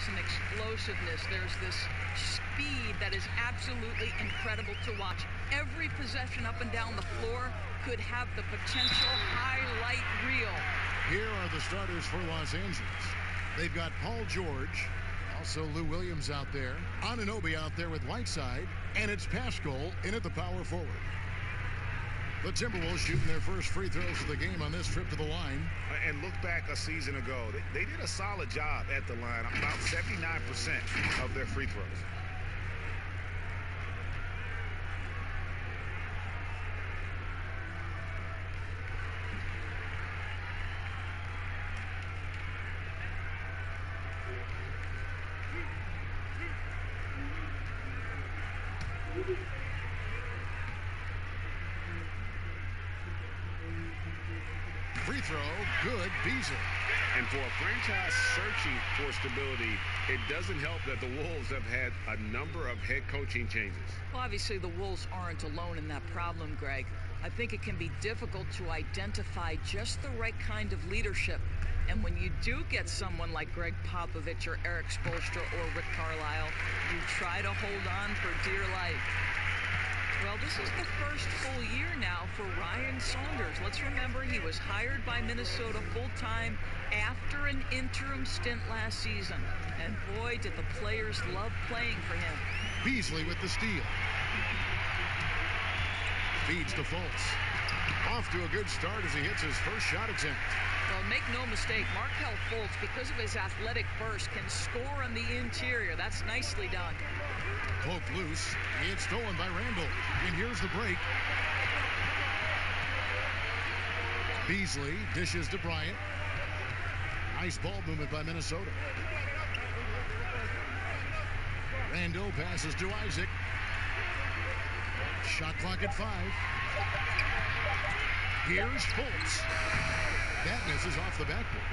there's an explosiveness. There's this speed that is absolutely incredible to watch. Every possession up and down the floor could have the potential highlight reel. Here are the starters for Los Angeles. They've got Paul George, also Lou Williams out there, Anunoby out there with Whiteside, and it's Pascal in at the power forward. The Timberwolves shooting their first free throws of the game on this trip to the line. And look back a season ago. They did a solid job at the line. About 79% of their free throws. Free throw, good, Beasley. And for a franchise searching for stability, it doesn't help that the Wolves have had a number of head coaching changes. Well, obviously the Wolves aren't alone in that problem, Greg. I think it can be difficult to identify just the right kind of leadership. And when you do get someone like Greg Popovich or Eric Spoelstra or Rick Carlisle, you try to hold on for dear life. Well, this is the first full year now for Ryan Saunders. Let's remember he was hired by Minnesota full-time after an interim stint last season. And boy, did the players love playing for him. Beasley with the steal. Feeds to Fultz. Off to a good start as he hits his first shot attempt. Well, make no mistake, Markelle Fultz, because of his athletic burst, can score on the interior. That's nicely done. Poked loose. It's stolen by Randall. And here's the break. Beasley dishes to Bryant. Nice ball movement by Minnesota. Randall passes to Isaac. Shot clock at 5. Here's Fultz. That misses off the backboard.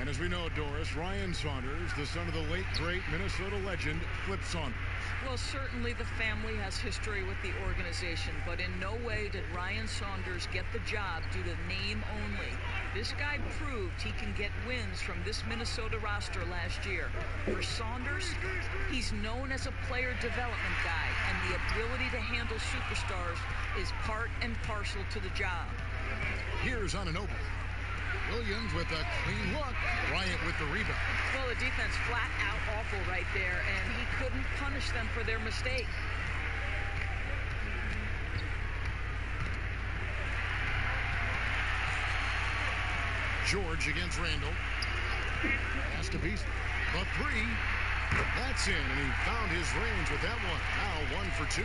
And as we know, Doris, Ryan Saunders, the son of the late, great Minnesota legend, Flip Saunders. Well, certainly the family has history with the organization, but in no way did Ryan Saunders get the job due to name only. This guy proved he can get wins from this Minnesota roster last year. For Saunders, he's known as a player development guy, and the ability to handle superstars is part and parcel to the job. Here's Anunoby. Williams with a clean look. Bryant with the rebound. Well, the defense flat out awful right there, and he couldn't punish them for their mistake. George against Randall. Pass to Beasley. The three. That's in, and he found his range with that one. Now 1 for 2.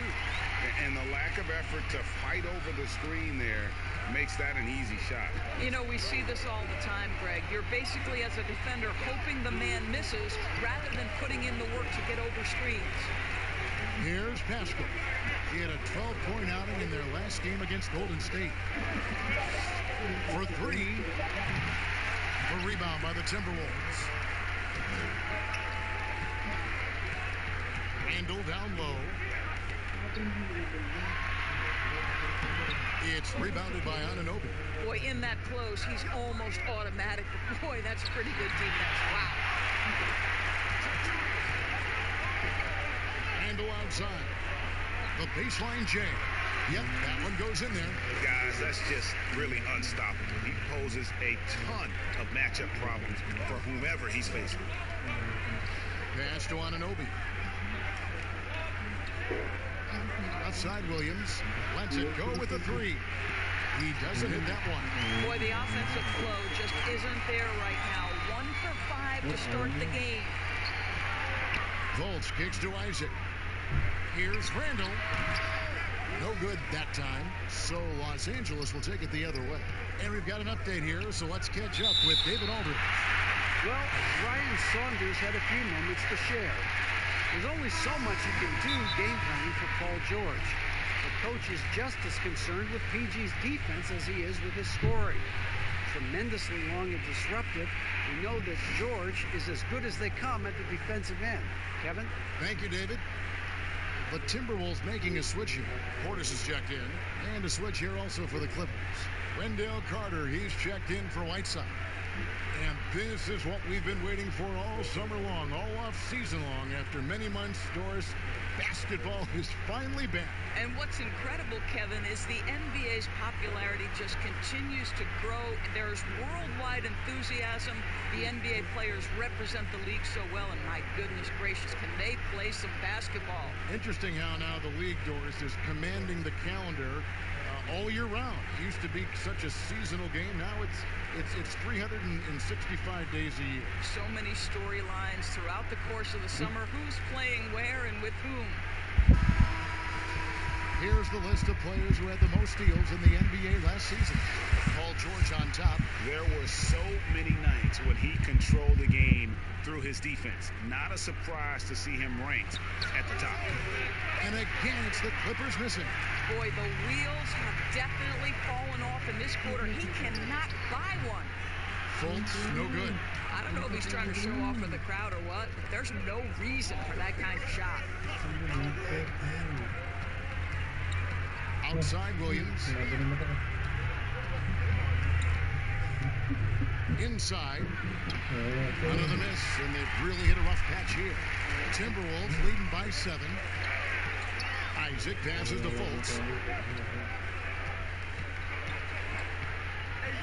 And the lack of effort to fight over the screen there makes that an easy shot. You know, we see this all the time, Greg. You're basically, as a defender, hoping the man misses rather than putting in the work to get over screens. Here's Pascal. He had a 12-point outing in their last game against Golden State. For 3. A rebound by the Timberwolves. Randall down low. It's rebounded by Anunoby. Boy, in that close, he's almost automatic. But boy, that's pretty good defense. Wow. Randall outside. The baseline jam. Yep, that one goes in there. Guys, that's just really unstoppable. He poses a ton of matchup problems for whomever he's facing. Pass to Anunoby. Outside Williams. Lets it go with the 3. He doesn't hit that one. Boy, the offensive flow just isn't there right now. 1 for 5 to start the game. Fultz kicks to Isaac. Here's Randall. No good that time. So Los Angeles will take it the other way. And we've got an update here, so let's catch up with David Aldridge. Well, Ryan Saunders had a few moments to share. There's only so much you can do game planning for Paul George. The coach is just as concerned with PG's defense as he is with his scoring. Tremendously long and disruptive, we know that George is as good as they come at the defensive end. Kevin? Thank you, David. The Timberwolves making a switch here. Portis is checked in, and a switch here also for the Clippers. Wendell Carter, he's checked in for Whiteside. And this is what we've been waiting for all summer long, all off season long. After many months, Doris, basketball is finally back. And what's incredible, Kevin, is the NBA's popularity just continues to grow. There's worldwide enthusiasm. The NBA players represent the league so well, and my goodness gracious, can they play some basketball? Interesting how now the league, Doris, is commanding the calendar all year round. It used to be such a seasonal game. Now it's 365 days a year. So many storylines throughout the course of the summer. Who's playing where and with whom? Here's the list of players who had the most steals in the NBA last season. Paul George on top. There were so many nights when he controlled the game through his defense. Not a surprise to see him ranked at the top. And again, it's the Clippers missing. Boy, the wheels have definitely fallen off in this quarter. He cannot buy one. Fultz, no good. I don't know if he's trying to show off for the crowd or what, but there's no reason for that kind of shot. Outside Williams. Inside. Another miss, and they've really hit a rough patch here. Timberwolves leading by 7. Isaac passes to Fultz.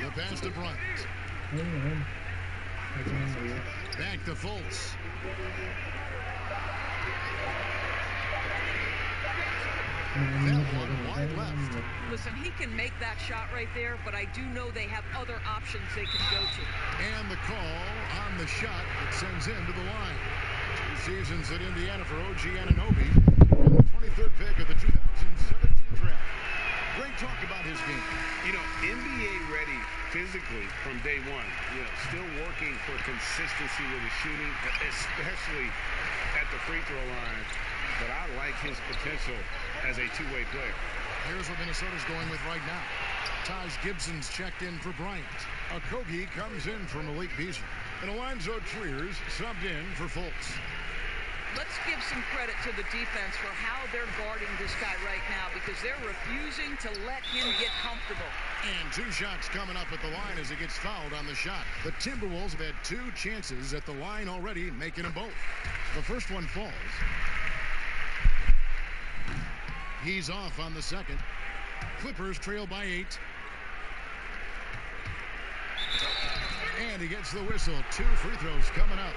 The pass to Bryant. Back to Fultz. That one wide left. Listen, he can make that shot right there, but I do know they have other options they can go to. And the call on the shot that sends him to the line. 2 seasons at Indiana for OG Anunoby, and the 23rd pick of the 2017 draft. Great talk about his game. You know, NBA ready physically from day one. You know, still working for consistency with his shooting, especially at the free throw line. But I like his potential as a two-way player. Here's what Minnesota's going with right now. Taj Gibson's checked in for Bryant. Okogie comes in for Malik Beasley. And Alonzo Trier's subbed in for Fultz. Let's give some credit to the defense for how they're guarding this guy right now, because they're refusing to let him get comfortable. And 2 shots coming up at the line as he gets fouled on the shot. The Timberwolves have had 2 chances at the line already, making them both. The first one falls. He's off on the second. Clippers trail by 8. And he gets the whistle. 2 free throws coming up.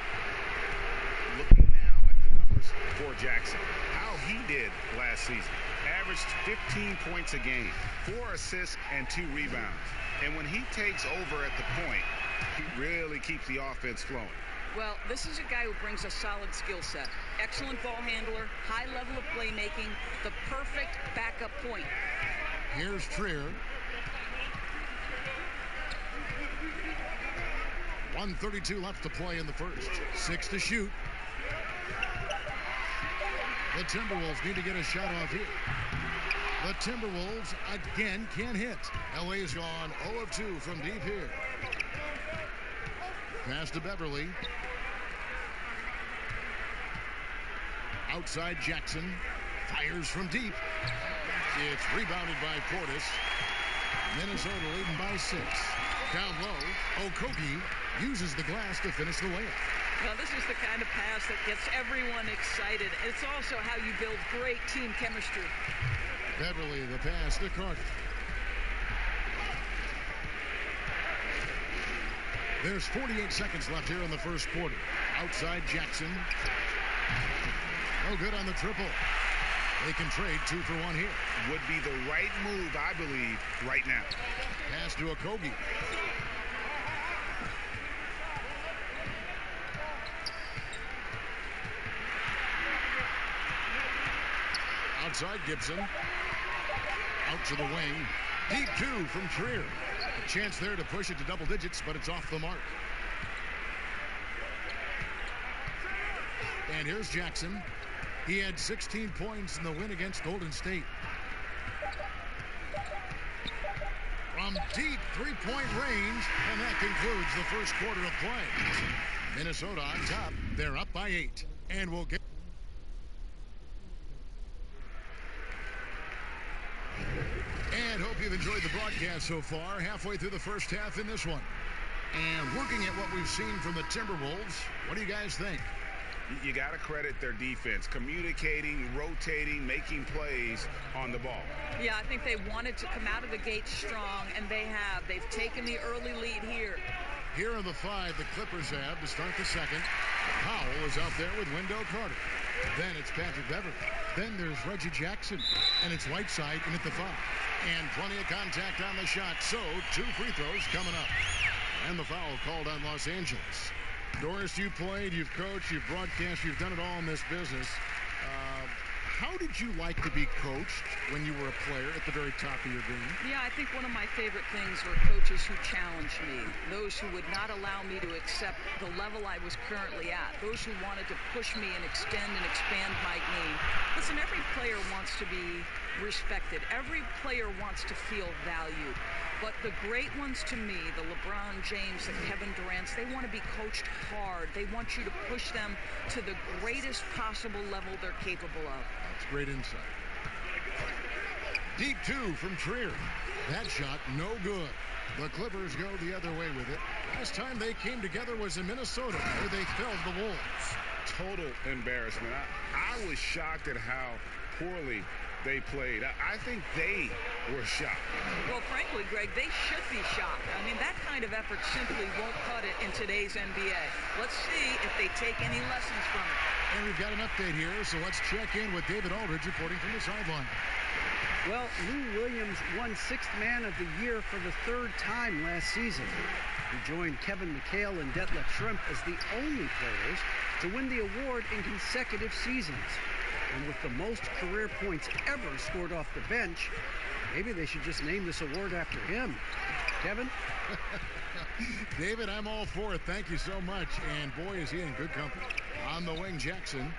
Looking now at the numbers for Jackson. How he did last season. Averaged 15 points a game, 4 assists, and 2 rebounds. And when he takes over at the point, he really keeps the offense flowing. Well, this is a guy who brings a solid skill set. Excellent ball handler, high level of playmaking, the perfect backup point. Here's Trier. 1:32 left to play in the first. 6 to shoot. The Timberwolves need to get a shot off here. The Timberwolves again can't hit. LA's gone 0 of 2 from deep here. Pass to Beverly. Outside Jackson. Fires from deep. It's rebounded by Portis. Minnesota leading by 6. Down low, Okogie uses the glass to finish the layup. Well, this is the kind of pass that gets everyone excited. It's also how you build great team chemistry. Beverly, the pass to Carter. There's 48 seconds left here in the first quarter. Outside Jackson. No good on the triple. They can trade 2 for 1 here. Would be the right move, I believe, right now. Pass to Okogie. Outside Gibson. Out to the wing. Deep 2 from Trier. A chance there to push it to double digits, but it's off the mark. And here's Jackson. He had 16 points in the win against Golden State. From deep 3-point range, and that concludes the first quarter of play. Minnesota on top. They're up by 8. And we'll get... And hope you've enjoyed the broadcast so far. Halfway through the first half in this one. And looking at what we've seen from the Timberwolves, what do you guys think? You got to credit their defense, communicating, rotating, making plays on the ball. Yeah, I think they wanted to come out of the gate strong, and they have. They've taken the early lead here. Here are the 5 the Clippers have to start the second. Powell is out there with Wendell Carter. Then it's Patrick Beverley. Then there's Reggie Jackson. And it's Whiteside in at the 5. And plenty of contact on the shot. So 2 free throws coming up. And the foul called on Los Angeles. Doris, you played, you've coached, you've broadcast, you've done it all in this business. How did you like to be coached when you were a player at the very top of your game? Yeah, I think one of my favorite things were coaches who challenged me, those who would not allow me to accept the level I was currently at, those who wanted to push me and extend and expand my game. Listen, every player wants to be respected. Every player wants to feel valued. But the great ones to me, the LeBron James, the Kevin Durant's, they want to be coached hard. They want you to push them to the greatest possible level they're capable of. That's great insight. Deep 2 from Trier. That shot, no good. The Clippers go the other way with it. Last time they came together was in Minnesota, where they felled the Wolves. Total embarrassment. I was shocked at how poorly they played. I think they were shocked. Well, frankly, Greg, they should be shocked. I mean, that kind of effort simply won't cut it in today's NBA. Let's see if they take any lessons from it. And we've got an update here, so let's check in with David Aldridge reporting from the sideline. Well, Lou Williams won 6th Man of the Year for the 3rd time last season. He joined Kevin McHale and Detlef Schrempf as the only players to win the award in consecutive seasons. And with the most career points ever scored off the bench, maybe they should just name this award after him. Kevin? David, I'm all for it. Thank you so much. And boy, is he in good company. On the wing, Jackson.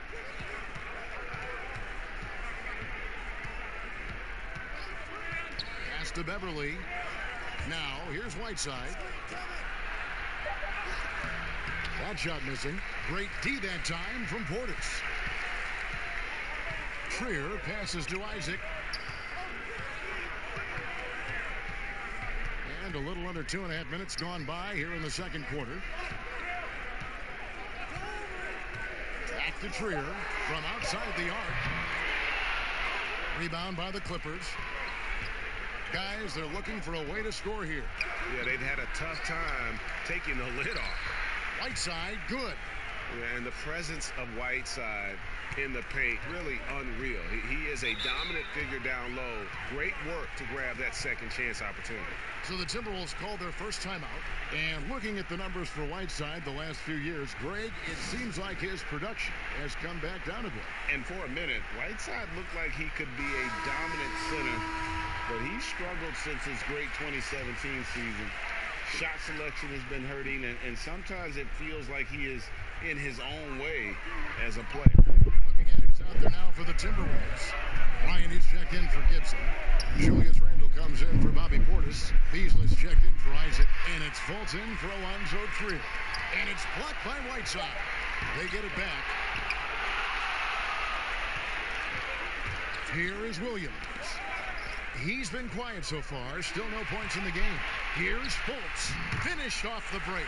Pass to Beverly. Now, here's Whiteside. That shot missing. Great D that time from Portis. Trier passes to Isaac. And a little under 2.5 minutes gone by here in the second quarter. Back to Trier from outside the arc. Rebound by the Clippers. Guys, they're looking for a way to score here. Yeah, they've had a tough time taking the lid off. Whiteside, good. Yeah, and the presence of Whiteside in the paint, really unreal. He is a dominant figure down low. Great work to grab that second chance opportunity. So the Timberwolves called their first timeout. And looking at the numbers for Whiteside the last few years, Greg, it seems like his production has come back down a bit. And for a minute, Whiteside looked like he could be a dominant center, but he struggled since his great 2017 season. Shot selection has been hurting, and sometimes it feels like he is in his own way as a player. Looking at it, out there now for the Timberwolves. Ryan is checked in for Gibson. Julius Randle comes in for Bobby Portis. Beasley's checked in for Isaac, and it's Fulton for Alonzo Trier. And it's blocked by Whiteside. They get it back. Here is Williams. He's been quiet so far. Still no points in the game. Here's Fultz. Finished off the break.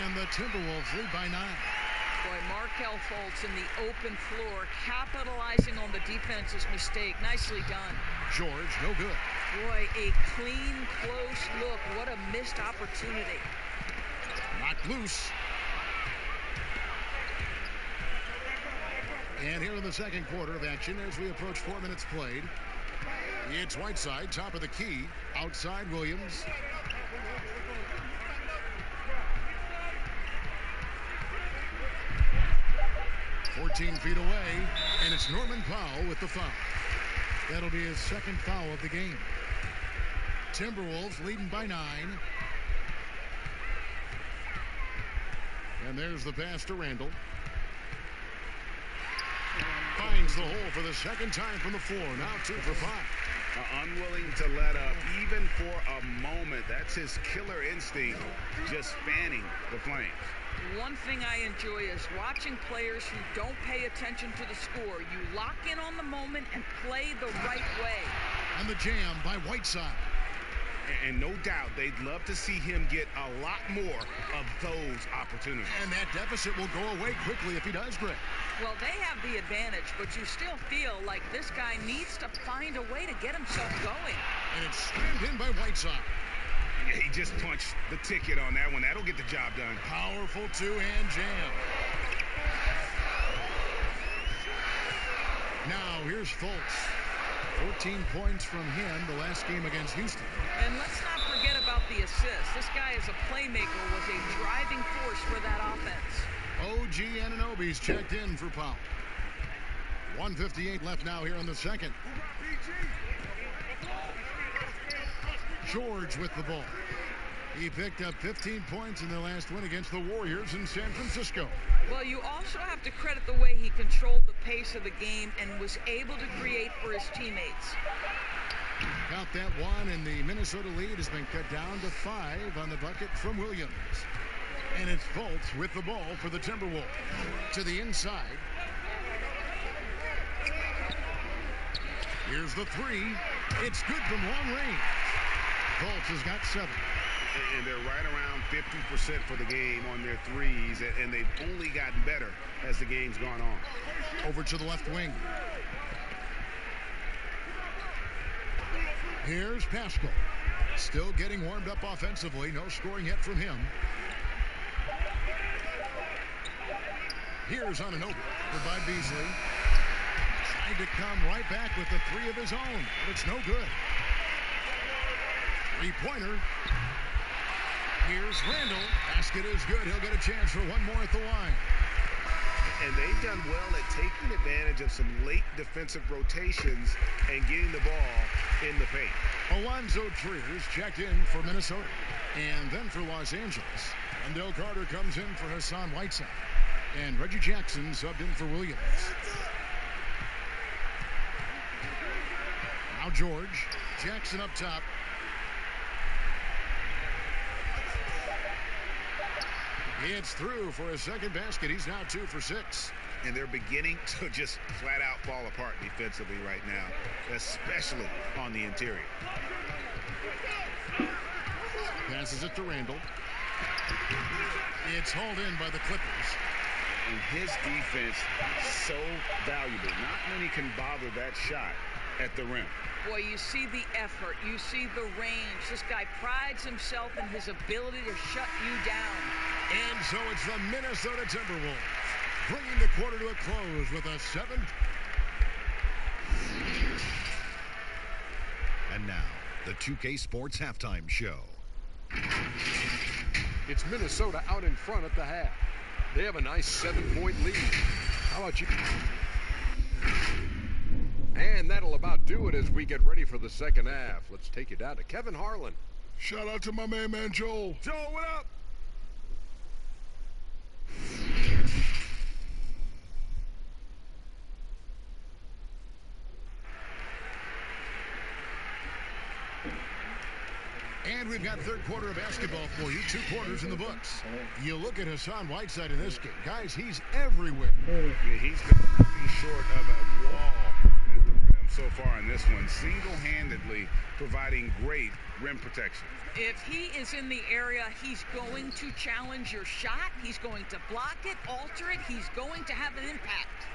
And the Timberwolves lead by 9. Boy, Markelle Fultz in the open floor, capitalizing on the defense's mistake. Nicely done. George, no good. Boy, a clean, close look. What a missed opportunity. Knocked loose. And here in the second quarter of action, as we approach 4 minutes played, it's Whiteside, top of the key. Outside, Williams. "14 feet away, and it's Norman Powell with the foul. That'll be his second foul of the game. Timberwolves leading by 9. And there's the pass to Randle. Finds the hole for the second time from the floor. Now 2 for 5. Unwilling to let up, even for a moment. That's his killer instinct, just fanning the flames. One thing I enjoy is watching players who don't pay attention to the score. You lock in on the moment and play the right way. And the jam by Whiteside. And no doubt they'd love to see him get a lot more of those opportunities. And that deficit will go away quickly if he does, Greg. Well, they have the advantage, but you still feel like this guy needs to find a way to get himself going. And it's screamed in by Whiteside. Yeah, he just punched the ticket on that one. That'll get the job done. Powerful two-hand jam. Now here's Fultz. 14 points from him the last game against Houston. And let's not forget about the assist. This guy as a playmaker was a driving force for that offense. OG Anunoby's checked in for Powell. 1:58 left now here in the second. George with the ball. He picked up 15 points in their last win against the Warriors in San Francisco. Well, you also have to credit the way he controlled the pace of the game and was able to create for his teammates. Count that one, and the Minnesota lead has been cut down to 5 on the bucket from Williams. And it's Fultz with the ball for the Timberwolves. To the inside. Here's the three. It's good from long range. Fultz has got 7. And they're right around 50% for the game on their threes, and they've only gotten better as the game's gone on. Over to the left wing. Here's Pascal. Still getting warmed up offensively. No scoring yet from him. Here's Anunoby by Beasley. Tried to come right back with the 3 of his own, but it's no good. Three-pointer. Here's Randall. Basket is good. He'll get a chance for one more at the line. And they've done well at taking advantage of some late defensive rotations and getting the ball in the paint. Alonzo Triers checked in for Minnesota. And then for Los Angeles, Wendell Carter comes in for Hassan Whiteside. And Reggie Jackson subbed in for Williams. Now George. Jackson up top. It's through for a second basket. He's now 2 for 6. And they're beginning to just flat out fall apart defensively right now, especially on the interior. Passes it to Randall. It's hauled in by the Clippers. And his defense so valuable. Not many can bother that shot at the rim. Boy, you see the effort. You see the range. This guy prides himself in his ability to shut you down. And so it's the Minnesota Timberwolves bringing the quarter to a close with a 7. And now, the 2K Sports Halftime Show. It's Minnesota out in front at the half. They have a nice 7-point lead. How about you? And that'll about do it as we get ready for the second half. Let's take you down to Kevin Harlan. Shout out to my man Joel. Joel, what up? And we've got third quarter of basketball for you. 2 quarters in the books. You look at Hassan Whiteside in this game. Guys, he's everywhere. Yeah, he's been nothing short of a wall at the rim so far in this one. Single-handedly providing great rim protection. If he is in the area, he's going to challenge your shot. He's going to block it, alter it. He's going to have an impact.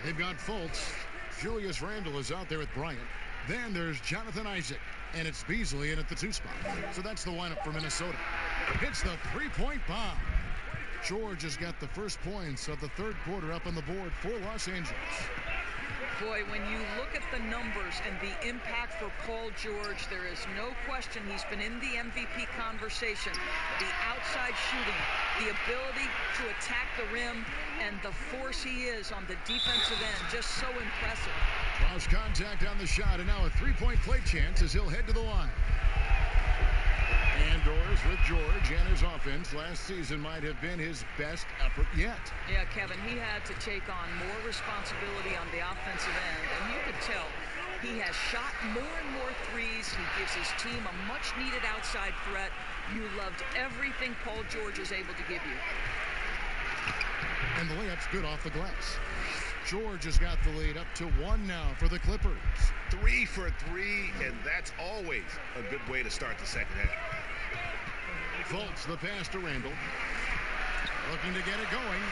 They've got Fultz. Julius Randle is out there with Bryant. Then there's Jonathan Isaac. And it's Beasley in at the 2 spot. So that's the lineup for Minnesota. Hits the 3-point bomb. George has got the first points of the third quarter up on the board for Los Angeles. Boy, when you look at the numbers and the impact for Paul George, there is no question he's been in the MVP conversation. The outside shooting, the ability to attack the rim, and the force he is on the defensive end, just so impressive. Cross contact on the shot, and now a 3-point play chance as he'll head to the line. And doors with George, and his offense last season might have been his best effort yet. Yeah, Kevin, he had to take on more responsibility on the offensive end, and you could tell he has shot more and more threes. He gives his team a much-needed outside threat. You loved everything Paul George is able to give you. And the layup's good off the glass. George has got the lead up to 1 now for the Clippers. 3 for 3, and that's always a good way to start the second half. Fultz the pass to Randall. Looking to get it going.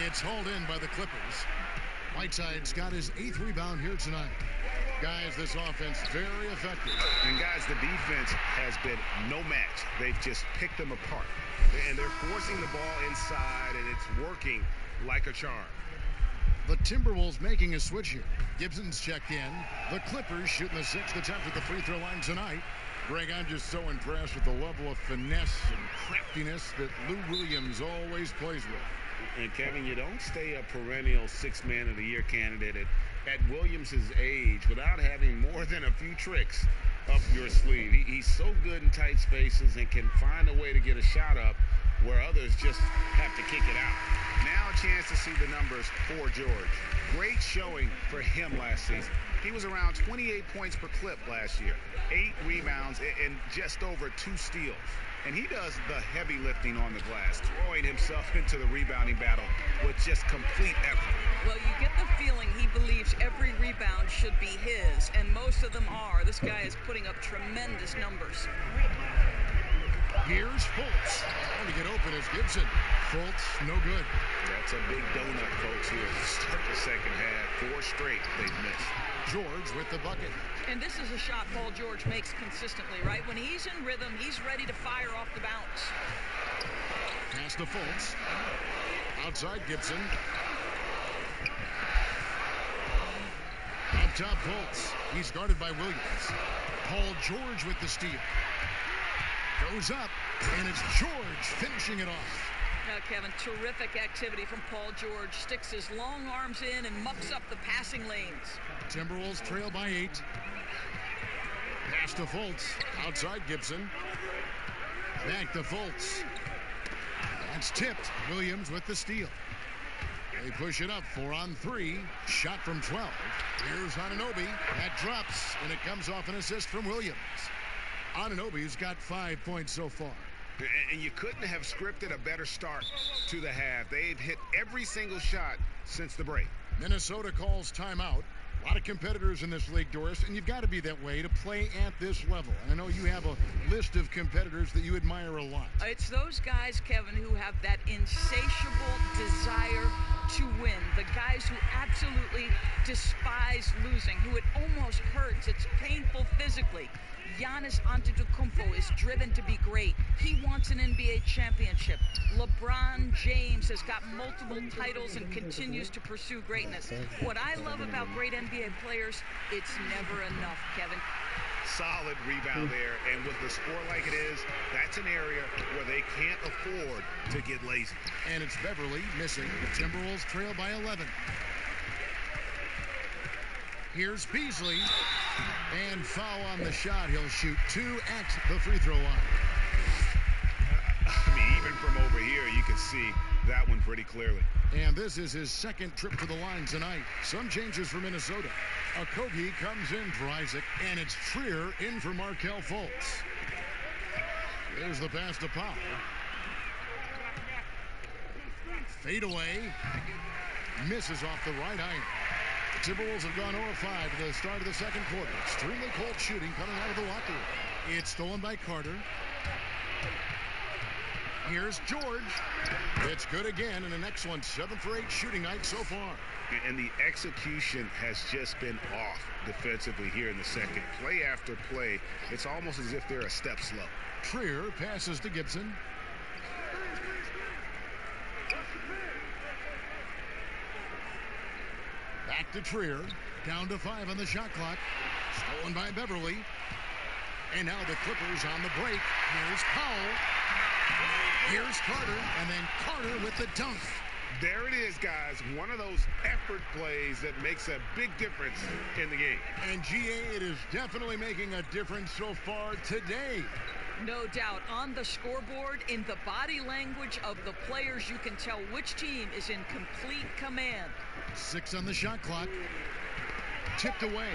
It's hauled in by the Clippers. Whiteside's got his 8th rebound here tonight. Guys, this offense very effective. And guys, the defense has been no match. They've just picked them apart. And they're forcing the ball inside, and it's working like a charm. The Timberwolves making a switch here. Gibson's checked in. The Clippers shooting the 6th attempt at the free throw line tonight. Greg, I'm just so impressed with the level of finesse and craftiness that Lou Williams always plays with. And Kevin, you don't stay a perennial 6th man of the year candidate at Williams' age without having more than a few tricks up your sleeve. He's so good in tight spaces and can find a way to get a shot up where others just have to kick it out. Now a chance to see the numbers for George. Great showing for him last season. He was around 28 points per clip last year, 8 rebounds, and just over 2 steals. And he does the heavy lifting on the glass, throwing himself into the rebounding battle with just complete effort. Well, you get the feeling he believes every rebound should be his, and most of them are. This guy is putting up tremendous numbers. Here's Fultz. Trying to get open is Gibson. Fultz, no good. That's a big donut, folks, here to start the second half. 4 straight they've missed. George with the bucket. And this is a shot Paul George makes consistently, right? When he's in rhythm, he's ready to fire off the bounce. Pass to Fultz. Outside Gibson. Up top Fultz. He's guarded by Williams. Paul George with the steal. Goes up, and it's George finishing it off. Now, Kevin, terrific activity from Paul George. Sticks his long arms in and mucks up the passing lanes. Timberwolves trail by 8. Pass to Fultz. Outside Gibson. Back to Fultz. That's tipped. Williams with the steal. They push it up 4 on 3. Shot from 12. Here's Anunoby. That drops, and it comes off an assist from Williams. Anunoby's got 5 points so far. And you couldn't have scripted a better start to the half. They've hit every single shot since the break. Minnesota calls timeout. A lot of competitors in this league, Doris, and you've got to be that way to play at this level. And I know you have a list of competitors that you admire a lot. It's those guys, Kevin, who have that insatiable desire to win. The guys who absolutely despise losing, who it almost hurts. It's painful physically. Giannis Antetokounmpo is driven to be great. He wants an NBA championship. LeBron James has got multiple titles and continues to pursue greatness. What I love about great NBA players, it's never enough, Kevin. Solid rebound there, and with the score like it is, that's an area where they can't afford to get lazy. And it's Beverly missing. The Timberwolves trail by 11. Here's Beasley, and foul on the shot. He'll shoot 2 at the free throw line. I mean, even from over here, you can see that one pretty clearly. And this is his 2nd trip to the line tonight. Some changes for Minnesota. Okogie comes in for Isaac, and it's Trier in for Markelle Fultz. There's the pass to Powell. Fade away. Misses off the right iron. The Timberwolves have gone 0-5 at the start of the second quarter. Extremely cold shooting coming out of the locker room. It's stolen by Carter. Here's George. It's good again, and an excellent 7 for 8 shooting night so far. And the execution has just been off defensively here in the second. Play after play, it's almost as if they're a step slow. Trier passes to Gibson. Back to Trier. Down to 5 on the shot clock. Stolen by Beverly. And now the Clippers on the break. Here's Powell. Here's Carter. And then Carter with the dunk. There it is, guys. One of those effort plays that makes a big difference in the game. And GA, it is definitely making a difference so far today. No doubt. On the scoreboard, in the body language of the players, you can tell which team is in complete command. 6 on the shot clock. Tipped away.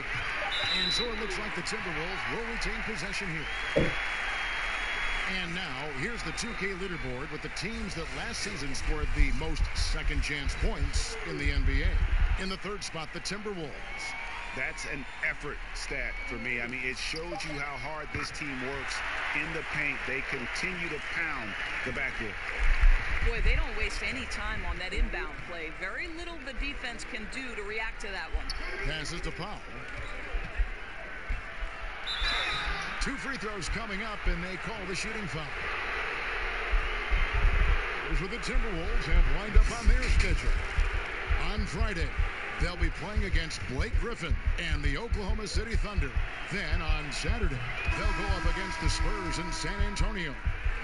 And so it looks like the Timberwolves will retain possession here. And now, here's the 2K leaderboard with the teams that last season scored the most second-chance points in the NBA. In the third spot, the Timberwolves. That's an effort stat for me. I mean, it shows you how hard this team works in the paint. They continue to pound the backboard. Boy, they don't waste any time on that inbound play. Very little the defense can do to react to that one. Passes to Powell. 2 free throws coming up, and they call the shooting foul. Here's what the Timberwolves have lined up on their schedule. On Friday, they'll be playing against Blake Griffin and the Oklahoma City Thunder. Then on Saturday, they'll go up against the Spurs in San Antonio.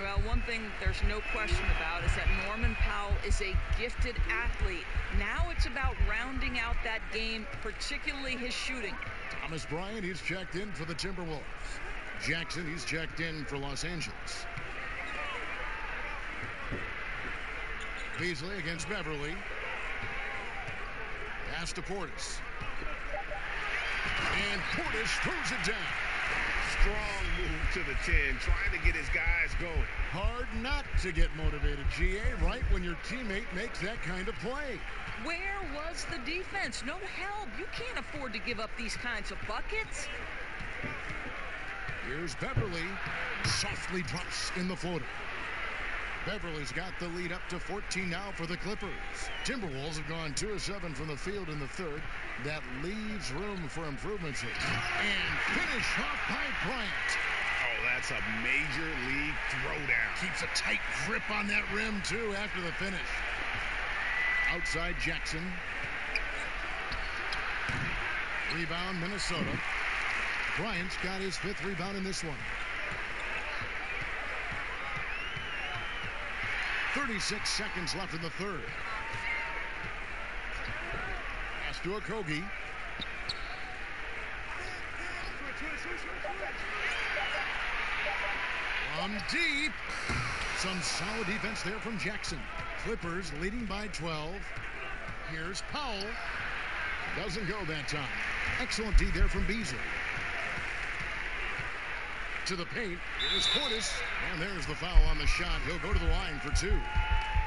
Well, one thing there's no question about is that Norman Powell is a gifted athlete. Now it's about rounding out that game, particularly his shooting. Thomas Bryant, he's checked in for the Timberwolves. Jackson, he's checked in for Los Angeles. Beasley against Beverly. Pass to Portis. And Portis throws it down. Strong move to the 10, trying to get his guys going. Hard not to get motivated, GA, right when your teammate makes that kind of play. Where was the defense? No help. You can't afford to give up these kinds of buckets. Here's Beverly. Softly drops in the floater. Beverly's got the lead up to 14 now for the Clippers. Timberwolves have gone 2 of 7 from the field in the third. That leaves room for improvements here. And finish off by Bryant. Oh, that's a major league throwdown. Keeps a tight grip on that rim, too, after the finish. Outside Jackson. Rebound, Minnesota. Bryant's got his 5th rebound in this one. 36 seconds left in the third. Pass to Okogie. From deep. Some solid defense there from Jackson. Clippers leading by 12. Here's Powell. Doesn't go that time. Excellent D there from Beasley. To the paint. Here's Portis. And there's the foul on the shot. He'll go to the line for 2.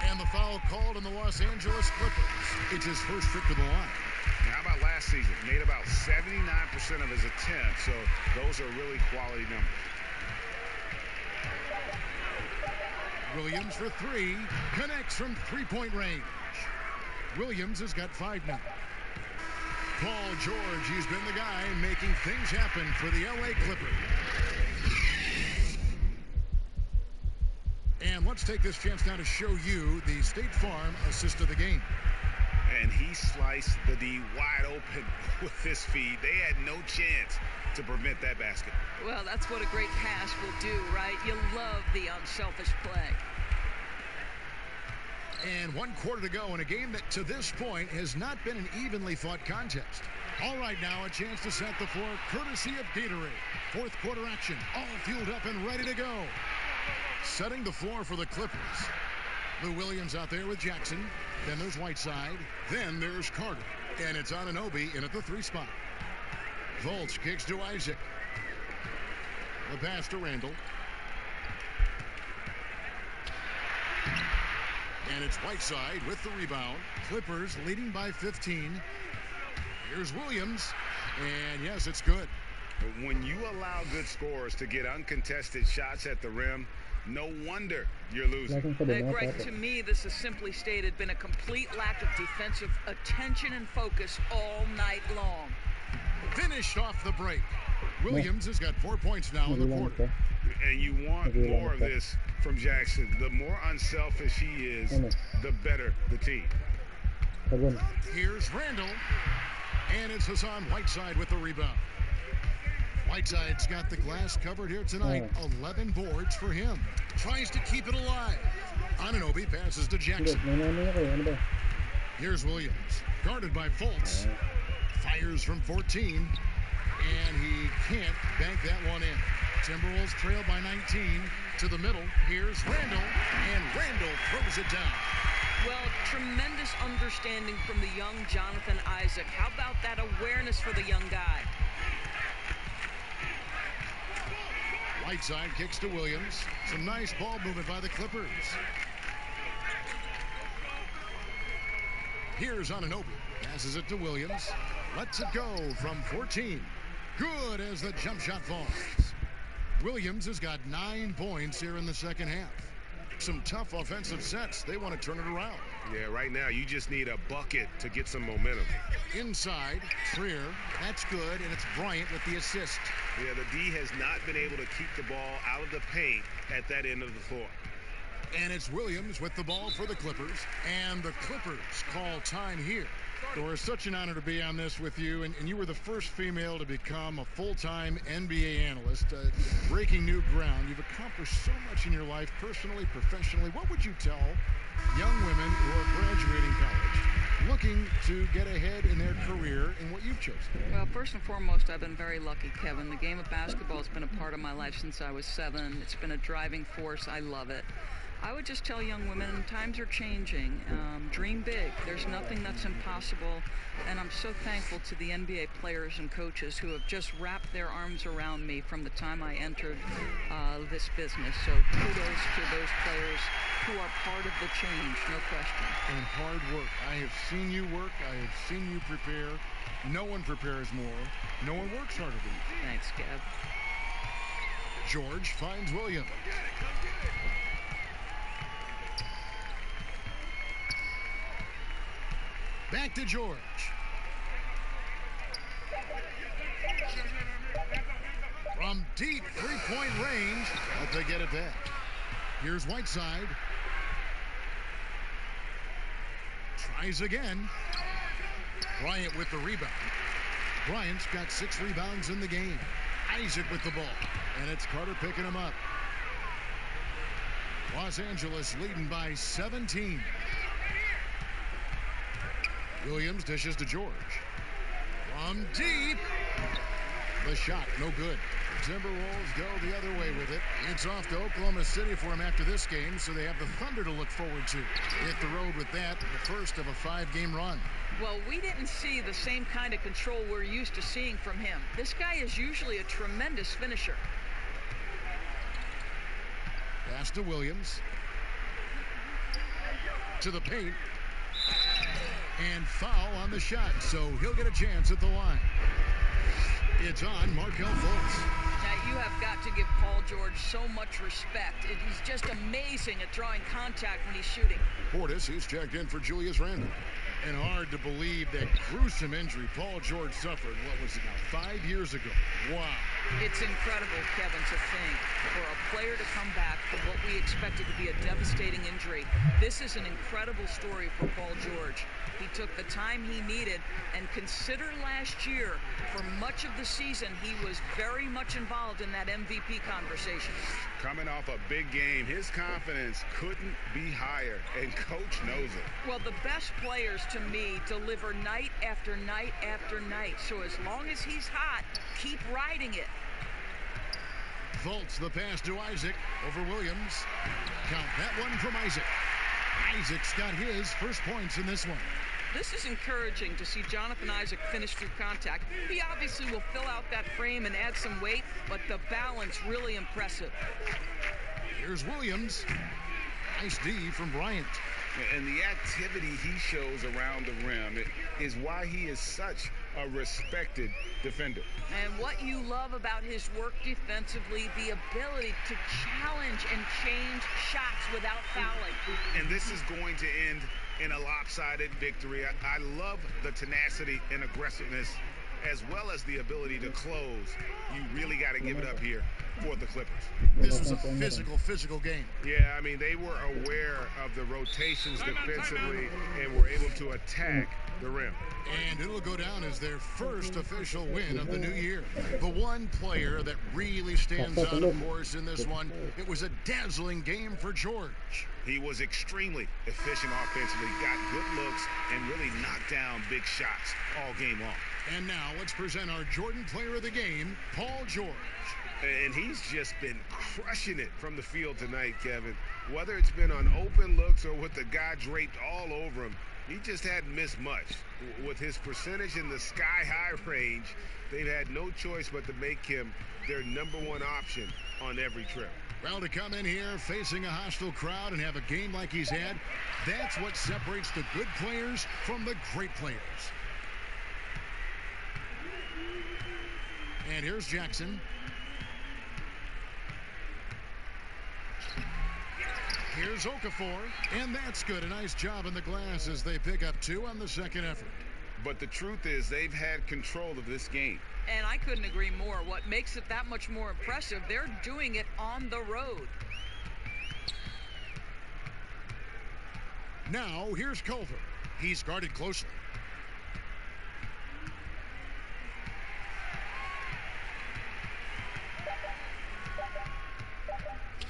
And the foul called on the Los Angeles Clippers. It's his first trip to the line. Now, how about last season? Made about 79% of his attempts, so those are really quality numbers. Williams for 3. Connects from 3-point range. Williams has got 5 now. Paul George, he's been the guy making things happen for the LA Clippers. And let's take this chance now to show you the State Farm assist of the game. And he sliced the D wide open with his feet. They had no chance to prevent that basket. Well, that's what a great pass will do, right? You love the unselfish play. And 1 quarter to go in a game that to this point has not been an evenly fought contest. All right, now a chance to set the floor courtesy of Gatorade. 4th quarter action, all fueled up and ready to go. Setting the floor for the Clippers. Lou Williams out there with Jackson. Then there's Whiteside. Then there's Carter. And it's Anunoby in at the 3 spot. Volch kicks to Isaac. The pass to Randall. And it's Whiteside with the rebound. Clippers leading by 15. Here's Williams. And yes, it's good. When you allow good scorers to get uncontested shots at the rim, no wonder you're losing. Hey, Greg, to me, this has simply stated been a complete lack of defensive attention and focus all night long. Finished off the break. Williams has got 4 points now in the quarter. And you want more of this from Jackson. The more unselfish he is, the better the team. Here's Randall. And it's Hassan Whiteside with the rebound. Whiteside's got the glass covered here tonight. 11 boards for him. Tries to keep it alive. Anunoby passes to Jackson. Here's Williams. Guarded by Fultz. Fires from 14. And he can't bank that one in. Timberwolves trail by 19 to the middle. Here's Randall. And Randall throws it down. Well, tremendous understanding from the young Jonathan Isaac. How about that awareness for the young guy? Whiteside kicks to Williams. Some nice ball movement by the Clippers. Here's Anunoby. Passes it to Williams. Lets it go from 14. Good as the jump shot falls. Williams has got 9 points here in the second half. Some tough offensive sets. They want to turn it around. Yeah, right now you just need a bucket to get some momentum. Inside, Trier. That's good, and it's Bryant with the assist. Yeah, the D has not been able to keep the ball out of the paint at that end of the floor. And it's Williams with the ball for the Clippers. And the Clippers call time here. Dora, it's such an honor to be on this with you. And you were the first female to become a full-time NBA analyst. Breaking new ground. You've accomplished so much in your life, personally, professionally. What would you tell young women who are graduating college, looking to get ahead in their career in what you've chosen? Well, first and foremost, I've been very lucky, Kevin. The game of basketball has been a part of my life since I was 7. It's been a driving force. I love it. I would just tell young women, times are changing. Dream big. There's nothing that's impossible. And I'm so thankful to the NBA players and coaches who have just wrapped their arms around me from the time I entered this business. So kudos to those players who are part of the change, no question. And hard work. I have seen you work. I have seen you prepare. No one prepares more. No one works harder than you. Thanks, Kev. George finds Williams. Back to George. From deep three-point range, but they get it back. Here's Whiteside. Tries again. Bryant with the rebound. Bryant's got 6 rebounds in the game. Isaac with the ball. And it's Carter picking him up. Los Angeles leading by 17. Williams dishes to George. From deep. The shot, no good. Timberwolves go the other way with it. It's off to Oklahoma City for him after this game, so they have the Thunder to look forward to. Hit the road with that, the first of a 5-game run. Well, we didn't see the same kind of control we're used to seeing from him. This guy is usually a tremendous finisher. Pass to Williams. To the paint. And foul on the shot, so he'll get a chance at the line. It's on Markelle Fultz. Now, you have got to give Paul George so much respect. He's just amazing at drawing contact when he's shooting. Portis, he's checked in for Julius Randle. And hard to believe that gruesome injury Paul George suffered, what was it now, 5 years ago. Wow. It's incredible, Kevin, to think for a player to come back from what we expected to be a devastating injury. This is an incredible story for Paul George. He took the time he needed, and consider last year, for much of the season, he was very much involved in that MVP conversation. Coming off a big game, his confidence couldn't be higher, and coach knows it. Well, the best players, to me, deliver night after night after night. So as long as he's hot, keep riding it. Fultz the pass to Isaac over Williams. Count that one from Isaac. Isaac's got his first points in this one. This is encouraging to see Jonathan Isaac finish through contact. He obviously will fill out that frame and add some weight, but the balance really impressive. Here's Williams. Nice D from Bryant. And the activity he shows around the rim is why he is such a respected defender. And what you love about his work defensively, the ability to challenge and change shots without fouling. And this is going to end in a lopsided victory. I love the tenacity and aggressiveness, as well as the ability to close. You really got to give it up here for the Clippers. This was a physical game. Yeah, I mean, they were aware of the rotations defensively and were able to attack the rim. And it'll go down as their first official win of the new year. The one player that really stands out, of course, in this one, it was a dazzling game for George. He was extremely efficient offensively, got good looks, and really knocked down big shots all game long. And now let's present our Jordan Player of the Game, Paul George. And he's just been crushing it from the field tonight, Kevin. Whether it's been on open looks or with the guy draped all over him, he just hadn't missed much. With his percentage in the sky-high range, they've had no choice but to make him their #1 option on every trip. Well, to come in here facing a hostile crowd and have a game like he's had, that's what separates the good players from the great players. And here's Jackson. Here's Okafor, and that's good. A nice job in the glass as they pick up 2 on the second effort. But the truth is they've had control of this game. And I couldn't agree more. What makes it that much more impressive, they're doing it on the road. Now, here's Culver. He's guarded closely.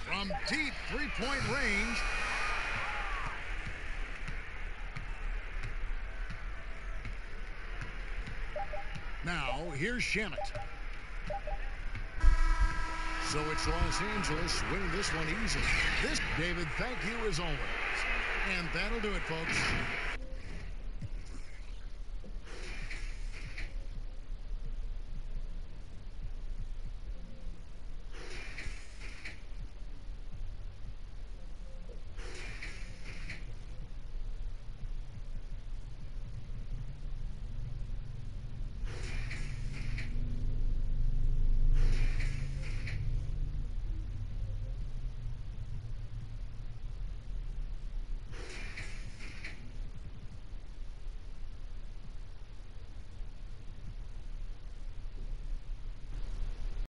From deep three-point range. Now, here's Shamet. So it's Los Angeles winning this one easily. David, thank you as always. And that'll do it, folks.